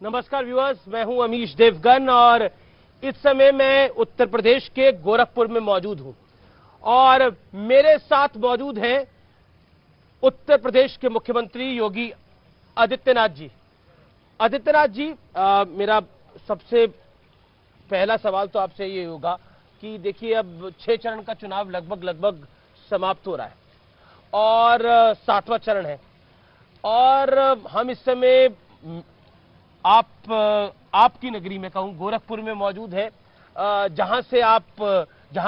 नमस्कार व्यूअर्स, मैं हूं अमीश देवगन और इस समय मैं उत्तर प्रदेश के गोरखपुर में मौजूद हूं और मेरे साथ मौजूद हैं उत्तर प्रदेश के मुख्यमंत्री योगी आदित्यनाथ जी। आदित्यनाथ जी, मेरा सबसे पहला सवाल तो आपसे ये होगा कि देखिए अब 6 चरण का चुनाव लगभग समाप्त हो रहा है और 7वां चरण है और हम इस समय आपकी नगरी में कहूं गोरखपुर में मौजूद है, जहां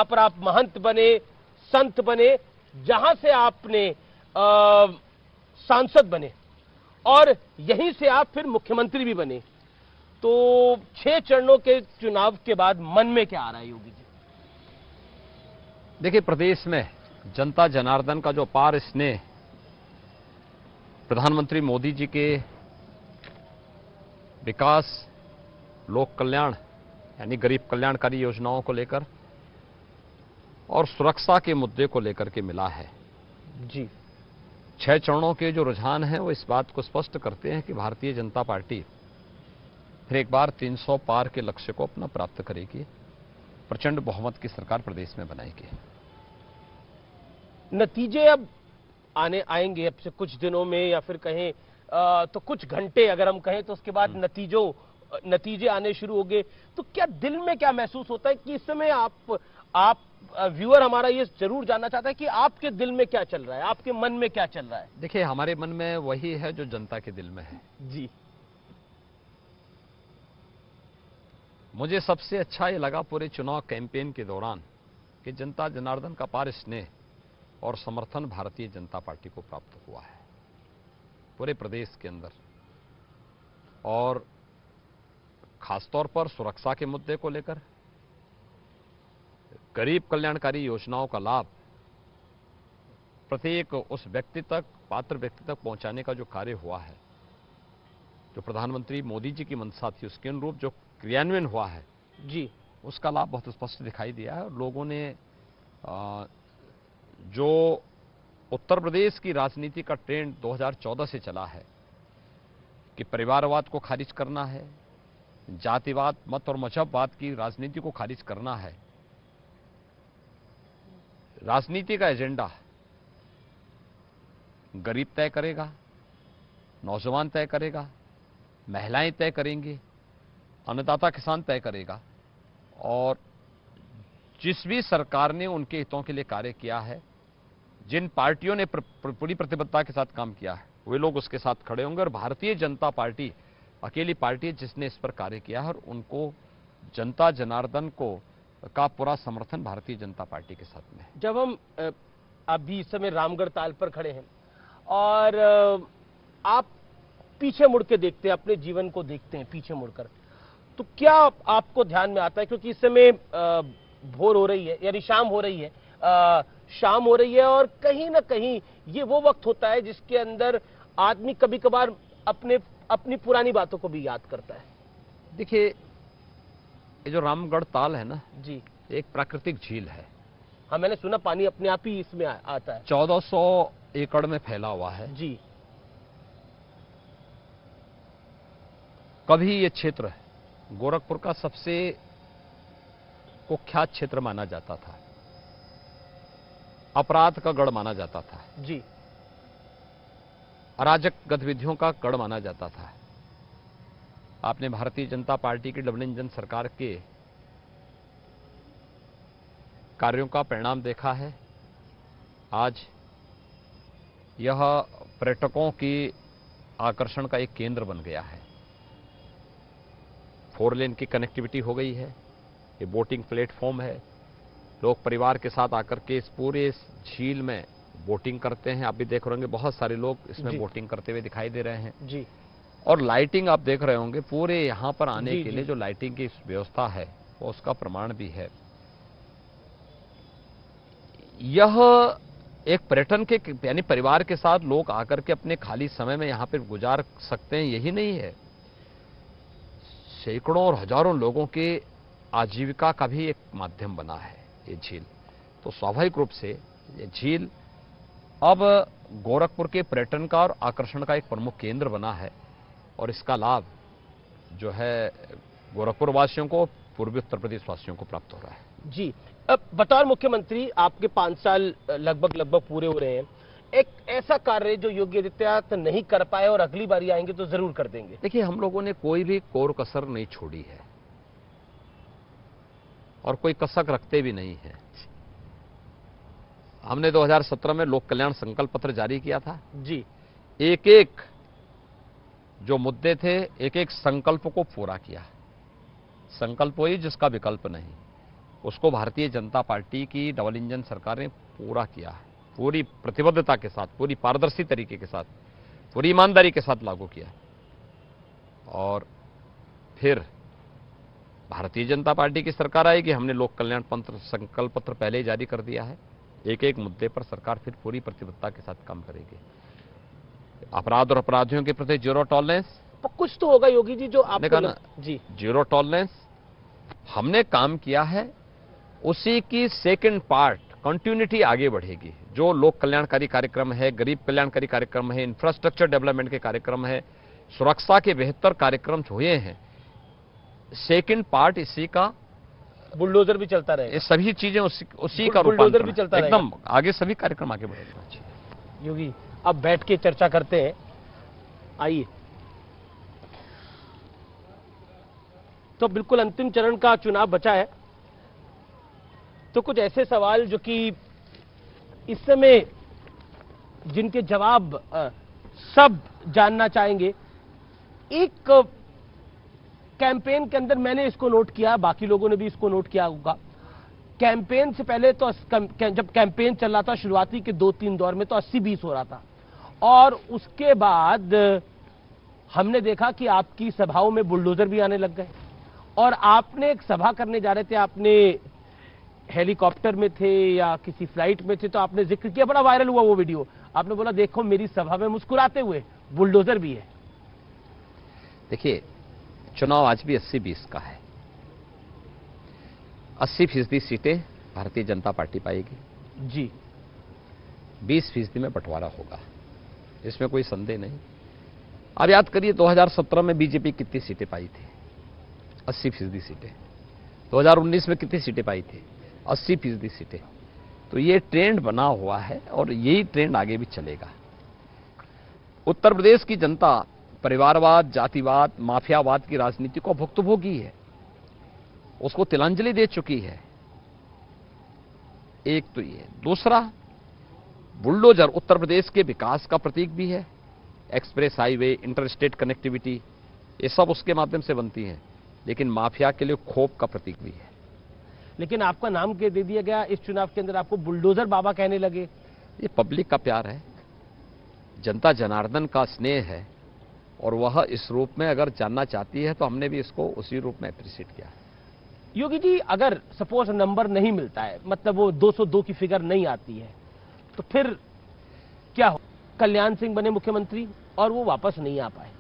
पर आप महंत बने, संत बने, जहां से आपने सांसद बने और यहीं से आप फिर मुख्यमंत्री भी बने। तो 6 चरणों के चुनाव के बाद मन में क्या आ रहा है योगी जी? देखिए, प्रदेश में जनता जनार्दन का जो अपार स्नेह प्रधानमंत्री मोदी जी के विकास, लोक कल्याण यानी गरीब कल्याणकारी योजनाओं को लेकर और सुरक्षा के मुद्दे को लेकर के मिला है जी। 6 चरणों के जो रुझान हैं वो इस बात को स्पष्ट करते हैं कि भारतीय जनता पार्टी फिर एक बार 300 पार के लक्ष्य को अपना प्राप्त करेगी, प्रचंड बहुमत की सरकार प्रदेश में बनाएगी। नतीजे अब आएंगे अब से कुछ दिनों में या फिर कहें तो कुछ घंटे अगर हम कहें तो उसके बाद नतीजे आने शुरू हो गए। तो क्या दिल में क्या महसूस होता है कि इस समय आप व्यूअर हमारा ये जरूर जानना चाहता है कि आपके दिल में क्या चल रहा है, आपके मन में क्या चल रहा है? देखिए, हमारे मन में वही है जो जनता के दिल में है जी। मुझे सबसे अच्छा ये लगा पूरे चुनाव कैंपेन के दौरान कि जनता जनार्दन का अपार स्नेह और समर्थन भारतीय जनता पार्टी को प्राप्त हुआ है पूरे प्रदेश के अंदर, और खासतौर पर सुरक्षा के मुद्दे को लेकर, गरीब कल्याणकारी योजनाओं का लाभ प्रत्येक उस व्यक्ति तक, पात्र व्यक्ति तक पहुंचाने का जो कार्य हुआ है, जो प्रधानमंत्री मोदी जी की मंशा थी उसके अनुरूप जो क्रियान्वयन हुआ है जी, उसका लाभ बहुत स्पष्ट दिखाई दिया है। और लोगों ने जो उत्तर प्रदेश की राजनीति का ट्रेंड 2014 से चला है कि परिवारवाद को खारिज करना है, जातिवाद, मत और मजहबवाद की राजनीति को खारिज करना है, राजनीति का एजेंडा गरीब तय करेगा, नौजवान तय करेगा, महिलाएं तय करेंगी, अन्नदाता किसान तय करेगा। और जिस भी सरकार ने उनके हितों के लिए कार्य किया है, जिन पार्टियों ने पूरी प्रतिबद्धता के साथ काम किया है, वे लोग उसके साथ खड़े होंगे। और भारतीय जनता पार्टी अकेली पार्टी है जिसने इस पर कार्य किया है और उनको जनता जनार्दन को का पूरा समर्थन भारतीय जनता पार्टी के साथ में है। जब हम अभी इस समय रामगढ़ ताल पर खड़े हैं और आप पीछे मुड़ के देखते हैं, अपने जीवन को देखते हैं पीछे मुड़कर, तो क्या आपको ध्यान में आता है? क्योंकि इस समय भोर हो रही है यानी शाम हो रही है, शाम हो रही है और कहीं ना कहीं ये वो वक्त होता है जिसके अंदर आदमी कभी कभार अपनी पुरानी बातों को भी याद करता है। देखिए, ये जो रामगढ़ ताल है ना जी, एक प्राकृतिक झील है। हाँ, मैंने सुना पानी अपने आप ही इसमें आता है। 1400 एकड़ में फैला हुआ है जी। कभी ये क्षेत्र गोरखपुर का सबसे कुख्यात क्षेत्र माना जाता था, अपराध का गढ़ माना जाता था जी, अराजक गतिविधियों का गढ़ माना जाता था। आपने भारतीय जनता पार्टी की डबल इंजन सरकार के कार्यों का परिणाम देखा है। आज यह पर्यटकों की आकर्षण का एक केंद्र बन गया है। 4 लेन की कनेक्टिविटी हो गई है, ये बोटिंग प्लेटफॉर्म है, लोग परिवार के साथ आकर के इस पूरे झील में बोटिंग करते हैं। आप भी देख रहे होंगे बहुत सारे लोग इसमें बोटिंग करते हुए दिखाई दे रहे हैं जी। और लाइटिंग आप देख रहे होंगे पूरे यहां पर आने के लिए जो लाइटिंग की व्यवस्था है वो उसका प्रमाण भी है। यह एक पर्यटन के यानी परिवार के साथ लोग आकर के अपने खाली समय में यहां पर गुजार सकते हैं, यही नहीं है, सैकड़ों और हजारों लोगों के आजीविका का भी एक माध्यम बना है ये झील। तो स्वाभाविक रूप से ये झील अब गोरखपुर के पर्यटन का और आकर्षण का एक प्रमुख केंद्र बना है और इसका लाभ जो है गोरखपुर वासियों को, पूर्वी उत्तर प्रदेश वासियों को प्राप्त हो रहा है। जी, अब बतौर मुख्यमंत्री आपके 5 साल लगभग पूरे हो रहे हैं। एक ऐसा कार्य जो योगी आदित्यनाथ नहीं कर पाए और अगली बारी आएंगे तो जरूर कर देंगे। देखिए, हम लोगों ने कोई भी कोर कसर नहीं छोड़ी है और कोई कसक रखते भी नहीं है। हमने 2017 में लोक कल्याण संकल्प पत्र जारी किया था जी। एक एक जो मुद्दे थे, एक एक संकल्प को पूरा किया। संकल्प वही जिसका विकल्प नहीं, उसको भारतीय जनता पार्टी की डबल इंजन सरकार ने पूरा किया है, पूरी प्रतिबद्धता के साथ, पूरी पारदर्शी तरीके के साथ, पूरी ईमानदारी के साथ लागू किया। और फिर भारतीय जनता पार्टी की सरकार आएगी, हमने लोक कल्याण पत्र संकल्प पत्र पहले ही जारी कर दिया है। एक एक मुद्दे पर सरकार फिर पूरी प्रतिबद्धता के साथ काम करेगी। अपराध और अपराधियों के प्रति जीरो टॉलरेंस, तो कुछ तो होगा योगी जी जो आपने कहा ना, जी जीरो टॉलरेंस हमने काम किया है, उसी की सेकंड पार्ट कंटिन्यूटी आगे बढ़ेगी। जो लोक कल्याणकारी कार्यक्रम है, गरीब कल्याणकारी कार्यक्रम है, इंफ्रास्ट्रक्चर डेवलपमेंट के कार्यक्रम है, सुरक्षा के बेहतर कार्यक्रम हुए हैं, सेकंड पार्ट इसी का, बुलडोजर भी चलता रहेगा। ये सभी चीजें उसी का बुलडोजर भी चलता रहेगा एकदम आगे, सभी कार्यक्रम आगे बढ़ेंगे। योगी, अब बैठ के चर्चा करते हैं, आइए। तो बिल्कुल अंतिम चरण का चुनाव बचा है, तो कुछ ऐसे सवाल जो कि इस समय जिनके जवाब सब जानना चाहेंगे। एक कैंपेन के अंदर मैंने इसको नोट किया, बाकी लोगों ने भी इसको नोट किया होगा। कैंपेन से पहले तो जब कैंपेन चल रहा था शुरुआती के 2-3 दौर में तो 80-20 हो रहा था, और उसके बाद हमने देखा कि आपकी सभाओं में बुलडोजर भी आने लग गए। और आपने एक सभा करने जा रहे थे, आपने हेलीकॉप्टर में थे या किसी फ्लाइट में थे, तो आपने जिक्र किया, बड़ा वायरल हुआ वो वीडियो। आपने बोला देखो मेरी सभा में मुस्कुराते हुए बुलडोजर भी है। देखिए, चुनाव आज भी 80-20 का है। 80% सीटें भारतीय जनता पार्टी पाएगी जी, 20% में बंटवारा होगा, इसमें कोई संदेह नहीं। अब याद करिए 2017 में बीजेपी कितनी सीटें पाई थी? 80% सीटें। 2019 में कितनी सीटें पाई थी? 80% सीटें। तो ये ट्रेंड बना हुआ है और यही ट्रेंड आगे भी चलेगा। उत्तर प्रदेश की जनता परिवारवाद, जातिवाद, माफियावाद की राजनीति को भुक्तभोगी है, उसको तिलांजलि दे चुकी है। एक तो ये, दूसरा बुलडोजर उत्तर प्रदेश के विकास का प्रतीक भी है। एक्सप्रेस हाईवे, इंटरस्टेट कनेक्टिविटी, ये सब उसके माध्यम से बनती हैं, लेकिन माफिया के लिए खौफ का प्रतीक भी है। लेकिन आपका नाम दे दिया गया इस चुनाव के अंदर, आपको बुलडोजर बाबा कहने लगे। ये पब्लिक का प्यार है, जनता जनार्दन का स्नेह है, और वह इस रूप में अगर जानना चाहती है तो हमने भी इसको उसी रूप में अप्रिशिएट किया। योगी जी, अगर सपोज नंबर नहीं मिलता है, मतलब वो 202 की फिगर नहीं आती है, तो फिर क्या हो? कल्याण सिंह बने मुख्यमंत्री और वो वापस नहीं आ पाए।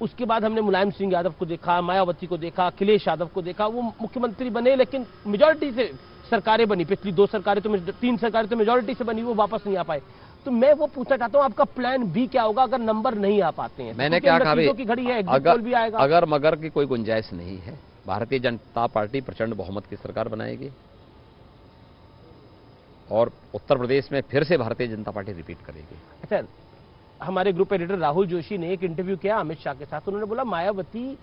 उसके बाद हमने मुलायम सिंह यादव को देखा, मायावती को देखा, अखिलेश यादव को देखा, वो मुख्यमंत्री बने लेकिन मेजॉरिटी से सरकारें बनी। पिछली 2 सरकारें तो 3 सरकारें तो मेजॉरिटी से बनी, वो वापस नहीं आ पाए। तो मैं वो पूछना चाहता हूं, आपका प्लान बी क्या होगा अगर नंबर नहीं आ पाते हैं? मैंने क्या कहा, की घड़ी है, भी आएगा। अगर मगर की कोई गुंजाइश नहीं है, भारतीय जनता पार्टी प्रचंड बहुमत की सरकार बनाएगी और उत्तर प्रदेश में फिर से भारतीय जनता पार्टी रिपीट करेगी। अच्छा, हमारे ग्रुप एडिटर राहुल जोशी ने एक इंटरव्यू किया अमित शाह के साथ, उन्होंने बोला मायावती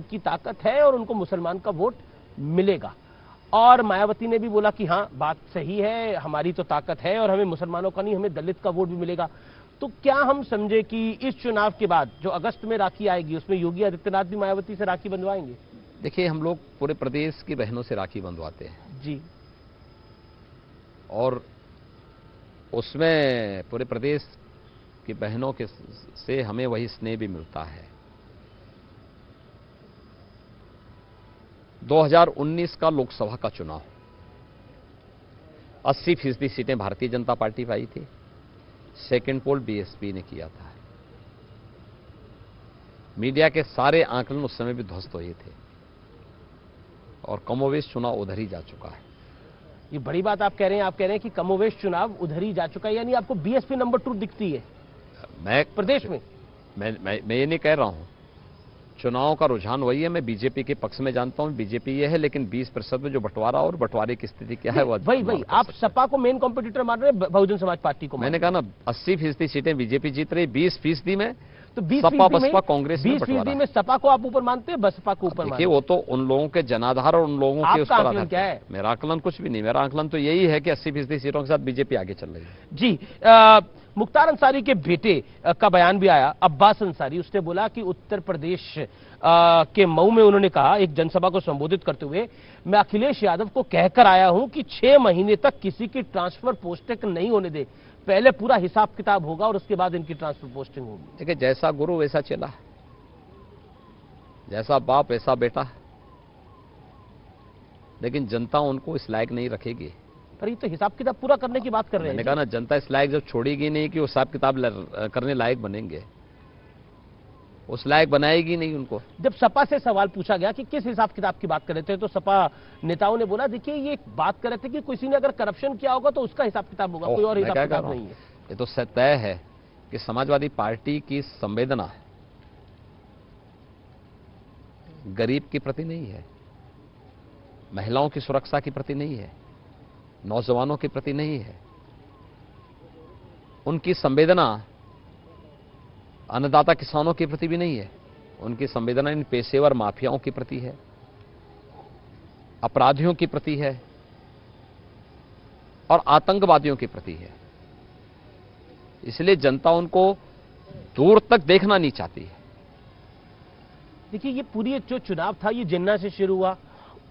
की ताकत है और उनको मुसलमान का वोट मिलेगा। और मायावती ने भी बोला कि हाँ, बात सही है, हमारी तो ताकत है और हमें मुसलमानों का नहीं, हमें दलित का वोट भी मिलेगा। तो क्या हम समझे कि इस चुनाव के बाद जो अगस्त में राखी आएगी उसमें योगी आदित्यनाथ भी मायावती से राखी बंधवाएंगे? देखिए, हम लोग पूरे प्रदेश की बहनों से राखी बंधवाते हैं जी, और उसमें पूरे प्रदेश की बहनों के से हमें वही स्नेह भी मिलता है। 2019 का लोकसभा का चुनाव 80% सीटें भारतीय जनता पार्टी पाई थी, सेकंड पोल बीएसपी ने किया था। मीडिया के सारे आंकलन उस समय भी ध्वस्त हुए थे और कमोवेश चुनाव उधर ही जा चुका है। ये बड़ी बात आप कह रहे हैं। आप कह रहे हैं कि कमोवेश चुनाव उधर ही जा चुका है, यानी आपको बीएसपी नंबर 2 दिखती है मैं प्रदेश में? मैं ये नहीं कह रहा हूं, चुनाव का रुझान वही है। मैं बीजेपी के पक्ष में जानता हूं, बीजेपी ये है, लेकिन 20% में जो बटवारा और बंटवारे की स्थिति क्या है वो वही आप सपा को मेन कॉम्पिटिटर मान रहे हैं, बहुजन समाज पार्टी को। मैंने कहा ना 80% सीटें बीजेपी जीत रही, 20% में तो सपा बसपा कांग्रेस 20% में सपा को आप ऊपर मानते हैं, बसपा को ऊपर मानते हैं? वो तो उन लोगों के जनाधार और उन लोगों के उस पर आधार क्या है? मेरा आकलन कुछ भी नहीं, मेरा आकलन तो यही है कि 80% सीटों के साथ बीजेपी आगे चल रही है। जी, मुख्तार अंसारी के बेटे का बयान भी आया, अब्बास अंसारी। उसने बोला कि उत्तर प्रदेश के मऊ में उन्होंने कहा, एक जनसभा को संबोधित करते हुए, मैं अखिलेश यादव को कहकर आया हूं कि 6 महीने तक किसी की ट्रांसफर पोस्टिंग नहीं होने दे, पहले पूरा हिसाब किताब होगा और उसके बाद इनकी ट्रांसफर पोस्टिंग होगी। देखिए, जैसा गुरु वैसा चेला, जैसा बाप वैसा बेटा, लेकिन जनता उनको इस लायक नहीं रखेगी। पर ये तो हिसाब किताब पूरा करने की बात कर रहे हैं। मैंने कहा ना, जनता इस लायक जब छोड़ेगी नहीं कि वो हिसाब किताब करने लायक बनेंगे, उस लायक बनाएगी नहीं उनको। जब सपा से सवाल पूछा गया कि किस हिसाब किताब की बात कर रहे थे, तो सपा नेताओं ने बोला, देखिए ये बात कर रहे थे कि किसी ने अगर करप्शन किया होगा तो उसका हिसाब किताब होगा, कोई और हिसाब किताब नहीं है। ये तो तय है कि समाजवादी पार्टी की संवेदना गरीब के प्रति नहीं है, महिलाओं की सुरक्षा के प्रति नहीं है, नौजवानों के प्रति नहीं है। उनकी संवेदना अन्नदाता किसानों के प्रति भी नहीं है, उनकी संवेदना इन पेशेवर माफियाओं के प्रति है, अपराधियों के प्रति है और आतंकवादियों के प्रति है। इसलिए जनता उनको दूर तक देखना नहीं चाहती है। देखिए, ये पूरी जो चुनाव था ये जिन्ना से शुरू हुआ,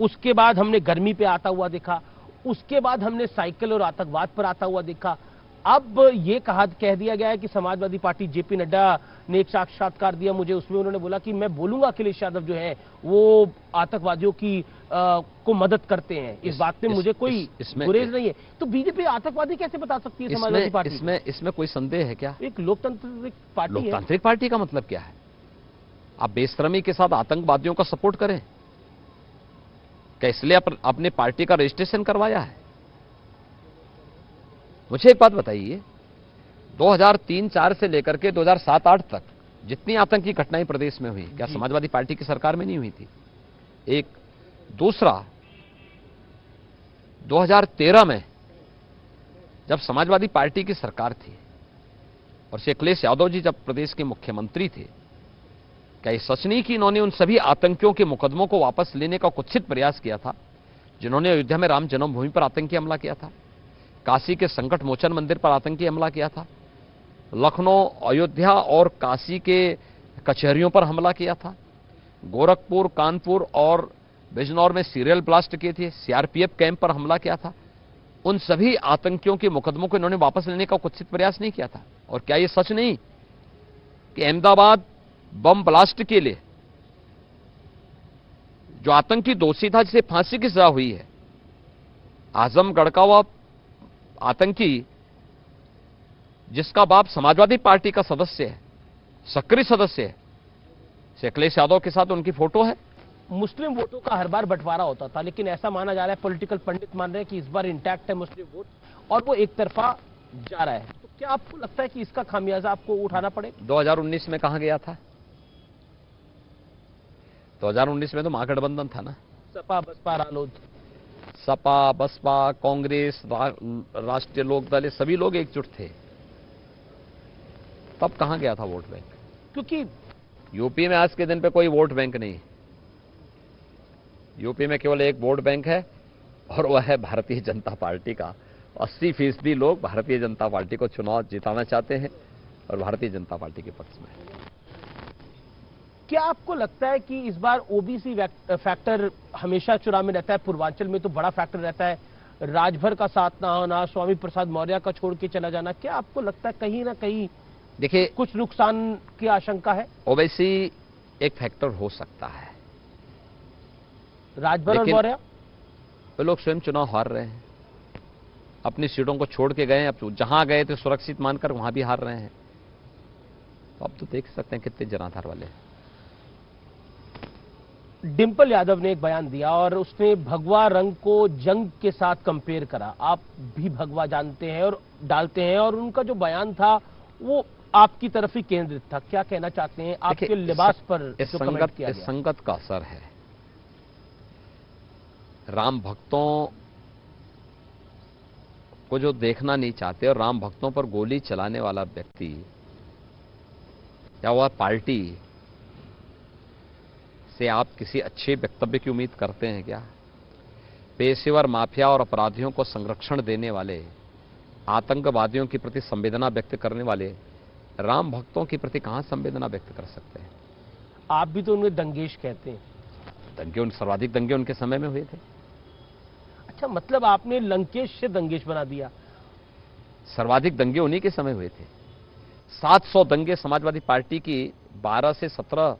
उसके बाद हमने गर्मी पे आता हुआ देखा, उसके बाद हमने साइकिल और आतंकवाद पर आता हुआ देखा। अब ये कह दिया गया है कि समाजवादी पार्टी, जेपी नड्डा ने एक साक्षात्कार दिया मुझे, उसमें उन्होंने बोला कि मैं बोलूंगा अखिलेश यादव जो है वो आतंकवादियों की को मदद करते हैं। इस बात में मुझे कोई गुरेज नहीं है। तो बीजेपी आतंकवादी कैसे बता सकती है समाजवादी पार्टी? इसमें कोई संदेह है क्या? एक लोकतांत्रिक पार्टी है। लोकतांत्रिक पार्टी का मतलब क्या है? आप बेशर्मी के साथ आतंकवादियों का सपोर्ट करें क्या? इसलिए अपने पार्टी का रजिस्ट्रेशन करवाया है? मुझे एक बात बताइए, 2003-04 से लेकर के 2007-08 तक जितनी आतंकी घटनाएं प्रदेश में हुई, क्या समाजवादी पार्टी की सरकार में नहीं हुई थी? एक दूसरा, 2013 में जब समाजवादी पार्टी की सरकार थी और श्री अखिलेश यादव जी जब प्रदेश के मुख्यमंत्री थे, क्या ये सच नहीं कि इन्होंने उन सभी आतंकियों के मुकदमों को वापस लेने का कुत्सित प्रयास किया था जिन्होंने अयोध्या में राम जन्मभूमि पर आतंकी हमला किया था, काशी के संकट मोचन मंदिर पर आतंकी हमला किया था, लखनऊ, अयोध्या और काशी के कचहरियों पर हमला किया था, गोरखपुर, कानपुर और बिजनौर में सीरियल ब्लास्ट किए थे, सीआरपीएफ कैंप पर हमला किया था। उन सभी आतंकियों के मुकदमों को इन्होंने वापस लेने का कुत्सित प्रयास नहीं किया था। और क्या यह सच नहीं कि अहमदाबाद बम ब्लास्ट के लिए जो आतंकी दोषी था, जिसे फांसी की सजा हुई है, आजमगढ़ का वह आतंकी जिसका बाप समाजवादी पार्टी का सदस्य है, सक्रिय सदस्य है, अखिलेश यादव के साथ उनकी फोटो है। मुस्लिम वोटों का हर बार बंटवारा होता था, लेकिन ऐसा माना जा रहा है, पॉलिटिकल पंडित मान रहे हैं कि इस बार इंटैक्ट है मुस्लिम वोट और वो एक तरफा जा रहा है। तो क्या आपको लगता है कि इसका खामियाजा आपको उठाना पड़ेगा? 2019 में कहां गया था? 2019 में तो महागठबंधन था ना, सपा बसपा रालोद, सपा बसपा कांग्रेस राष्ट्रीय लोकदल, सभी लोग एकजुट थे। तब कहां गया था वोट बैंक? क्योंकि यूपी में आज के दिन पे कोई वोट बैंक नहीं, यूपी में केवल एक वोट बैंक है और वह है भारतीय जनता पार्टी का। 80% लोग भारतीय जनता पार्टी को चुनाव जिताना चाहते हैं और भारतीय जनता पार्टी के पक्ष में। क्या आपको लगता है कि इस बार ओबीसी फैक्टर हमेशा चुनाव में रहता है? पूर्वांचल में तो बड़ा फैक्टर रहता है, राजभर का साथ ना होना, स्वामी प्रसाद मौर्य का छोड़ के चला जाना। क्या आपको लगता है कहीं ना कहीं देखिए कुछ नुकसान की आशंका है? ओबीसी एक फैक्टर हो सकता है, राजभर और मौर्य वे लोग स्वयं चुनाव हार रहे हैं, अपनी सीटों को छोड़ के गए, अब जहां गए थे सुरक्षित मानकर वहां भी हार रहे हैं। तो अब तो देख सकते हैं कितने जनाधार वाले हैं। डिंपल यादव ने एक बयान दिया और उसने भगवा रंग को जंग के साथ कंपेयर करा। आप भी भगवा जानते हैं और डालते हैं, और उनका जो बयान था वो आपकी तरफ ही केंद्रित था। क्या कहना चाहते हैं आपके लिबास पर इस जो कमेंट किया गया? संगत का असर है। राम भक्तों को जो देखना नहीं चाहते और राम भक्तों पर गोली चलाने वाला व्यक्ति या वह पार्टी से आप किसी अच्छे वक्तव्य की उम्मीद करते हैं क्या? पेशेवर माफिया और अपराधियों को संरक्षण देने वाले, आतंकवादियों के प्रति संवेदना व्यक्त करने वाले राम भक्तों के प्रति कहां संवेदना व्यक्त कर सकते हैं? आप भी तो उन्हें दंगेश कहते हैं। सर्वाधिक दंगे उनके समय में हुए थे। अच्छा, मतलब आपने लंकेश से दंगेश बना दिया? सर्वाधिक दंगे उन्हीं के समय हुए थे। 700 दंगे समाजवादी पार्टी की 12 से 17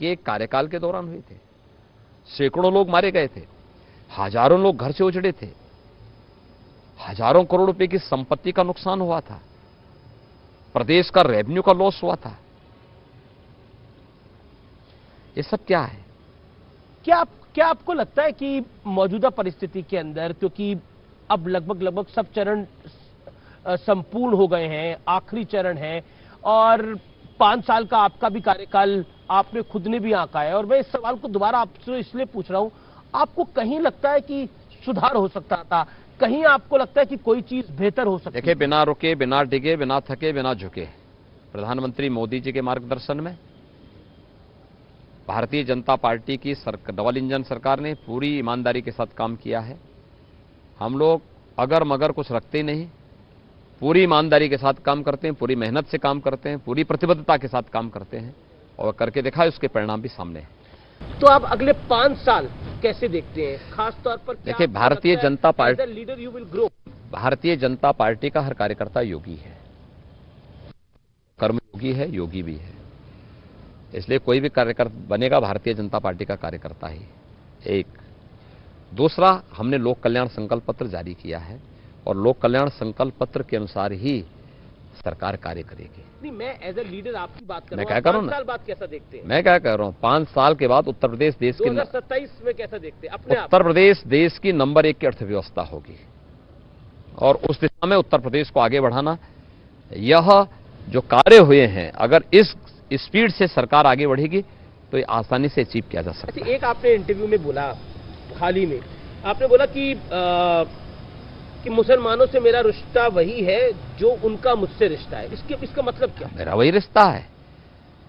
के कार्यकाल के दौरान हुए थे। सैकड़ों लोग मारे गए थे, हजारों लोग घर से उजड़े थे, हजारों करोड़ रुपए की संपत्ति का नुकसान हुआ था, प्रदेश का रेवेन्यू का लॉस हुआ था। ये सब क्या है? क्या आपको लगता है कि मौजूदा परिस्थिति के अंदर, क्योंकि अब लगभग सब चरण संपूर्ण हो गए हैं, आखिरी चरण है और 5 साल का आपका भी कार्यकाल आपने खुद ने भी आंका है, और मैं इस सवाल को दोबारा आपसे इसलिए पूछ रहा हूं, आपको कहीं लगता है कि सुधार हो सकता था? कहीं आपको लगता है कि कोई चीज बेहतर हो सकती है? देखिए, बिना रुके, बिना डिगे, बिना थके, बिना झुके, प्रधानमंत्री मोदी जी के मार्गदर्शन में भारतीय जनता पार्टी की डबल इंजन सरकार ने पूरी ईमानदारी के साथ काम किया है। हम लोग अगर मगर कुछ रखते नहीं, पूरी ईमानदारी के साथ काम करते हैं, पूरी मेहनत से काम करते हैं, पूरी प्रतिबद्धता के साथ काम करते हैं और करके दिखाए, उसके परिणाम भी सामने हैं। तो आप अगले 5 साल कैसे देखते हैं? खास तौर पर देखिए, Bharatiya Janata party, leader you will grow. Bharatiya Janata party का हर कार्यकर्ता योगी है, कर्मयोगी है, योगी भी है। इसलिए कोई भी कार्यकर्ता बनेगा भारतीय जनता पार्टी का कार्यकर्ता ही। एक दूसरा, हमने लोक कल्याण संकल्प पत्र जारी किया है और लोक कल्याण संकल्प पत्र के अनुसार ही सरकार कार्य करेगी। नहीं, मैं एज ए लीडर आपकी बात कर मैं रहा हूं। क्या करूं? 5 साल बाद कैसा देखते हैं? मैं क्या कह रहा हूं, 5 साल के बाद उत्तर प्रदेश देश की 2027 में कैसा देखते हैं अपने आप? उत्तर प्रदेश देश की नंबर 1 की अर्थव्यवस्था होगी और उस दिशा में उत्तर प्रदेश को आगे बढ़ाना, यह जो कार्य हुए हैं, अगर इस स्पीड से सरकार आगे बढ़ेगी तो ये आसानी से अचीव किया जा सकता है। एक आपने इंटरव्यू में बोला, हाल ही में आपने बोला कि मुसलमानों से मेरा रिश्ता वही है जो उनका मुझसे रिश्ता है। इसका मतलब क्या? मेरा वही रिश्ता है,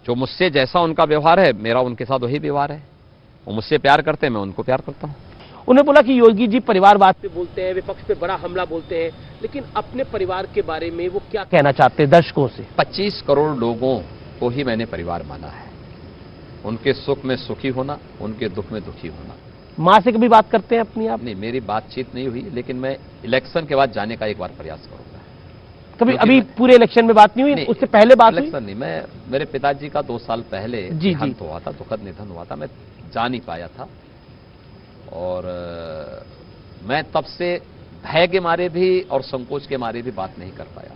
जो मुझसे जैसा उनका व्यवहार है, मेरा उनके साथ वही व्यवहार है। वो मुझसे प्यार करते हैं, मैं उनको प्यार करता हूं। उन्हें बोला कि योगी जी परिवारवाद पे बोलते हैं, विपक्ष पे बड़ा हमला बोलते हैं, लेकिन अपने परिवार के बारे में वो क्या कहना चाहते हैं दर्शकों से? 25 करोड़ लोगों को ही मैंने परिवार माना है। उनके सुख में सुखी होना, उनके दुख में दुखी होना। मां से कभी बात करते हैं अपनी आप? नहीं, मेरी बातचीत नहीं हुई, लेकिन मैं इलेक्शन के बाद जाने का एक बार प्रयास करूंगा। कभी अभी पूरे इलेक्शन में बात नहीं हुई? उससे पहले बात हुई? इलेक्शन नहीं, मेरे पिताजी का 2 साल पहले देहांत हुआ था, दुखद निधन हुआ था, मैं जा नहीं पाया था और मैं तब से भय के मारे भी और संकोच के मारे भी बात नहीं कर पाया।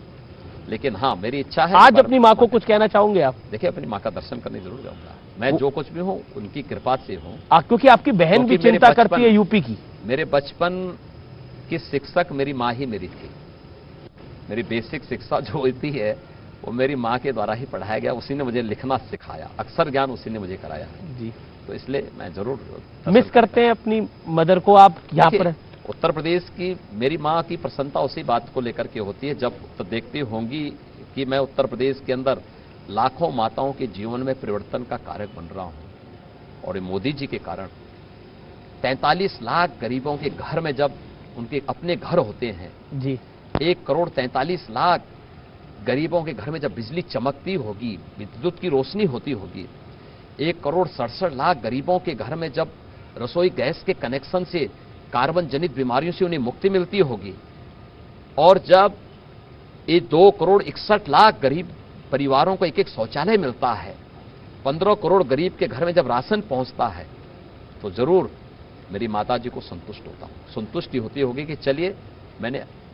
लेकिन हाँ, मेरी इच्छा है। आज अपनी माँ को कुछ कहना चाहोगे आप? देखिए, अपनी माँ का दर्शन करने जरूर जाऊंगा। मैं जो कुछ भी हूं उनकी कृपा से हूं। क्योंकि आपकी बहन भी चिंता करती है यूपी की। मेरे बचपन की शिक्षक मेरी माँ ही मेरी थी। मेरी बेसिक शिक्षा जो होती है वो मेरी माँ के द्वारा ही पढ़ाया गया। उसी ने मुझे लिखना सिखाया, अक्षर ज्ञान उसी ने मुझे कराया जी। तो इसलिए मैं जरूर मिस करते हैं अपनी मदर को आप यहाँ पर? उत्तर प्रदेश की मेरी माँ की प्रसन्नता उसी बात को लेकर के होती है, जब तो देखती होंगी कि मैं उत्तर प्रदेश के अंदर लाखों माताओं के जीवन में परिवर्तन का कारक बन रहा हूं। और ये मोदी जी के कारण 43 लाख गरीबों के घर में जब उनके अपने घर होते हैं जी, 1 करोड़ 43 लाख गरीबों के घर में जब बिजली चमकती होगी, विद्युत की रोशनी होती होगी, 1 करोड़ 67 लाख गरीबों के घर में जब रसोई गैस के कनेक्शन से कार्बन जनित बीमारियों से उन्हें मुक्ति मिलती होगी, और जब ये 2 करोड़ 61 लाख गरीब परिवारों को एक शौचालय मिलता है, 15 करोड़ गरीब के घर में जब राशन पहुंचता है, तो जरूर मेरी माताजी को संतुष्टि होती होगी कि चलिए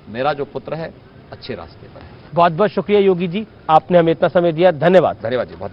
मेरा जो पुत्र है अच्छे रास्ते पर है। बहुत बहुत शुक्रिया योगी जी, आपने हमें इतना समय दिया। धन्यवाद। धन्यवाद जी।